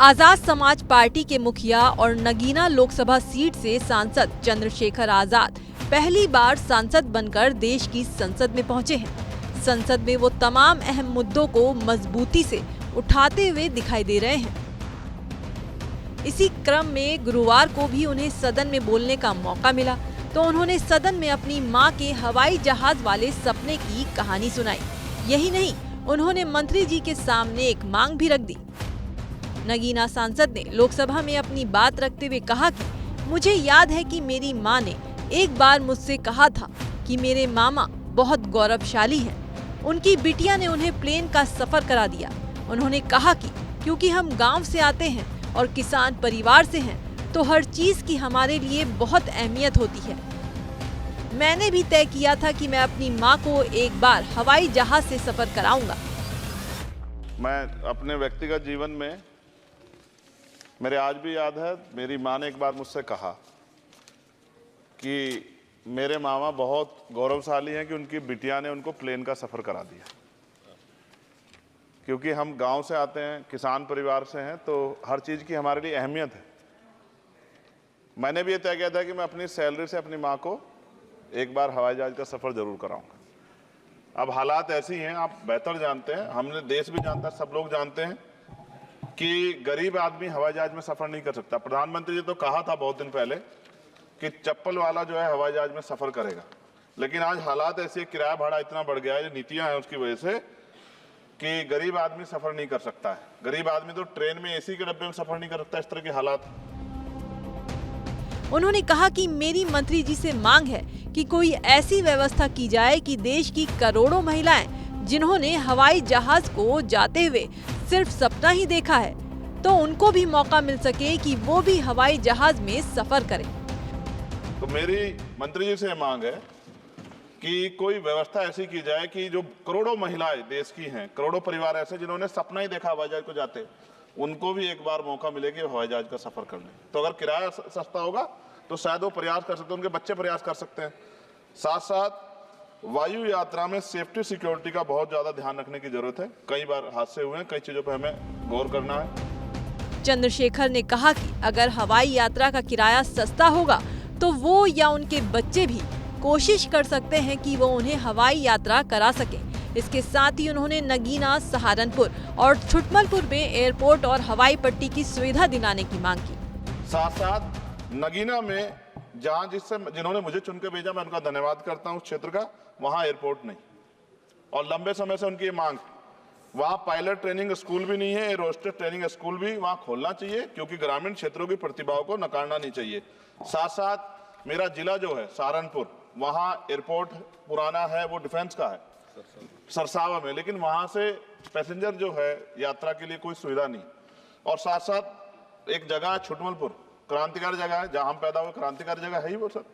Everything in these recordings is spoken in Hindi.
आजाद समाज पार्टी के मुखिया और नगीना लोकसभा सीट से सांसद चंद्रशेखर आजाद पहली बार सांसद बनकर देश की संसद में पहुंचे हैं। संसद में वो तमाम अहम मुद्दों को मजबूती से उठाते हुए दिखाई दे रहे हैं। इसी क्रम में गुरुवार को भी उन्हें सदन में बोलने का मौका मिला तो उन्होंने सदन में अपनी मां के हवाई जहाज वाले सपने की कहानी सुनाई। यही नहीं, उन्होंने मंत्री जी के सामने एक मांग भी रख दी। नगीना सांसद ने लोकसभा में अपनी बात रखते हुए कहा कि मुझे याद है कि मेरी मां ने एक बार मुझसे कहा था कि मेरे मामा बहुत गौरवशाली हैं। उनकी बिटिया ने उन्हें प्लेन का सफर करा दिया। उन्होंने कहा कि क्योंकि हम गांव से आते हैं और किसान परिवार से हैं, तो हर चीज की हमारे लिए बहुत अहमियत होती है। मैंने भी तय किया था कि मैं अपनी मां को एक बार हवाई जहाज से सफर कराऊंगा। मैं अपने व्यक्तिगत जीवन में मेरे आज भी याद है, मेरी मां ने एक बार मुझसे कहा कि मेरे मामा बहुत गौरवशाली हैं कि उनकी बिटिया ने उनको प्लेन का सफ़र करा दिया। क्योंकि हम गांव से आते हैं, किसान परिवार से हैं, तो हर चीज़ की हमारे लिए अहमियत है। मैंने भी ये तय किया था कि मैं अपनी सैलरी से अपनी मां को एक बार हवाई जहाज का सफ़र ज़रूर कराऊंगा। अब हालात ऐसी हैं, आप बेहतर जानते हैं, हमने देश भी जानता है, सब लोग जानते हैं कि गरीब आदमी हवाई जहाज में सफ़र नहीं कर सकता। प्रधानमंत्री जी तो कहा था बहुत दिन पहले कि चप्पल वाला जो है हवाई जहाज में सफ़र करेगा, लेकिन आज हालात ऐसे, किराया भाड़ा इतना बढ़ गया है, जो नीतियां हैं उसकी वजह से, कि गरीब आदमी सफ़र नहीं कर सकता है। गरीब आदमी तो ट्रेन में एसी के डब्बे में सफ़र नहीं कर सकता। इस तरह के हालात। उन्होंने कहा कि मेरी मंत्री जी से मांग है कि कोई ऐसी व्यवस्था की जाए कि देश की करोड़ों महिलाएं जिन्होंने हवाई जहाज को जाते हुए सिर्फ सपना ही देखा है, तो उनको भी मौका मिल सके कि वो भी हवाई जहाज में सफर करें। तो मेरी मंत्री जी से मांग है कि कोई व्यवस्था ऐसी की जाए कि जो करोड़ों महिलाएं देश की हैं, करोड़ों परिवार ऐसे जिन्होंने सपना ही देखा हवाई जहाज को जाते, उनको भी एक बार मौका मिले कि हवाई जहाज का सफर कर लें। तो अगर किराया सस्ता होगा तो शायद वो प्रयास कर सकते हैं, उनके बच्चे प्रयास कर सकते हैं। साथ साथ वायु यात्रा में सेफ्टी सिक्योरिटी का बहुत ज्यादा ध्यान रखने की जरूरत है। कई बार हादसे हुए हैं, कई चीजों पर हमें गौर करना है। चंद्रशेखर ने कहा कि अगर हवाई यात्रा का किराया सस्ता होगा तो वो या उनके बच्चे भी कोशिश कर सकते हैं कि वो उन्हें हवाई यात्रा करा सकें। इसके साथ ही उन्होंने नगीना, सहारनपुर और छुटमलपुर में एयरपोर्ट और हवाई पट्टी की सुविधा दिलाने की मांग की। साथ साथ नगीना में जहां जिन्होंने मुझे चुन के भेजा, मैं उनका धन्यवाद करता हूं, उस क्षेत्र का, वहां एयरपोर्ट नहीं, और लंबे समय से उनकी ये मांग, वहां पायलट ट्रेनिंग स्कूल भी नहीं है, एरोस्टेस ट्रेनिंग स्कूल भी वहां खोलना चाहिए, क्योंकि ग्रामीण क्षेत्रों की प्रतिभाओं को नकारना नहीं चाहिए। साथ साथ मेरा जिला जो है सहारनपुर, वहां एयरपोर्ट पुराना है, वो डिफेंस का है, सरसावा में, लेकिन वहां से पैसेंजर जो है यात्रा के लिए कोई सुविधा नहीं। और साथ साथ एक जगह है छुटमलपुर, क्रांतिकारी जगह है, जहां हम पैदा हुए, क्रांतिकारी जगह है ही वो सर,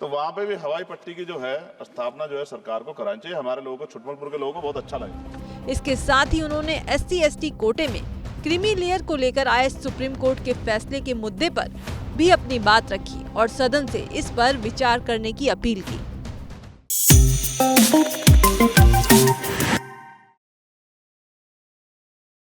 तो वहां पे भी हवाई पट्टी की जो है स्थापना जो है सरकार को करानी चाहिए। हमारे लोगों को, छुटमलपुर के लोगों को बहुत अच्छा लगे। इसके साथ ही उन्होंने SC/ST कोटे में क्रीमी लेयर को लेकर आए सुप्रीम कोर्ट के फैसले के मुद्दे पर भी अपनी बात रखी और सदन से इस पर विचार करने की अपील की।